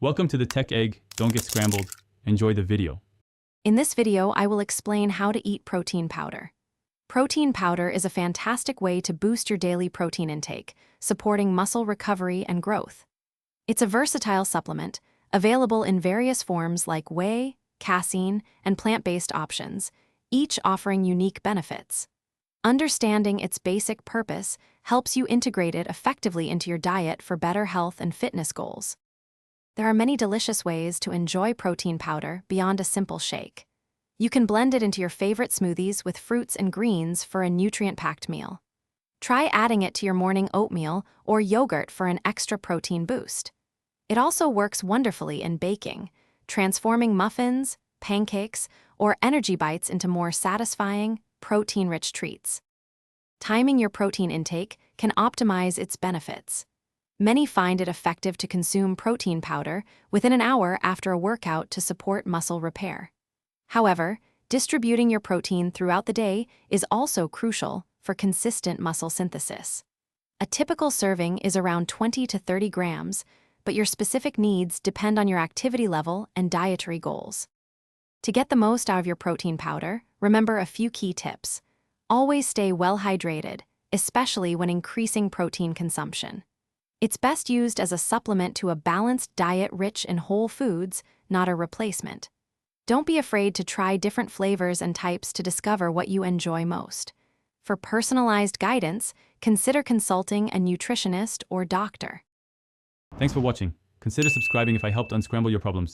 Welcome to the Tech Egg. Don't get scrambled. Enjoy the video. In this video, I will explain how to eat protein powder. Protein powder is a fantastic way to boost your daily protein intake, supporting muscle recovery and growth. It's a versatile supplement, available in various forms like whey, casein, and plant-based options, each offering unique benefits. Understanding its basic purpose helps you integrate it effectively into your diet for better health and fitness goals. There are many delicious ways to enjoy protein powder beyond a simple shake. You can blend it into your favorite smoothies with fruits and greens for a nutrient-packed meal. Try adding it to your morning oatmeal or yogurt for an extra protein boost. It also works wonderfully in baking, transforming muffins, pancakes, or energy bites into more satisfying, protein-rich treats. Timing your protein intake can optimize its benefits. Many find it effective to consume protein powder within an hour after a workout to support muscle repair. However, distributing your protein throughout the day is also crucial for consistent muscle synthesis. A typical serving is around 20 to 30 grams, but your specific needs depend on your activity level and dietary goals. To get the most out of your protein powder, remember a few key tips. Always stay well hydrated, especially when increasing protein consumption. It's best used as a supplement to a balanced diet rich in whole foods, not a replacement. Don't be afraid to try different flavors and types to discover what you enjoy most. For personalized guidance, consider consulting a nutritionist or doctor. Thanks for watching. Consider subscribing if I helped unscramble your problems.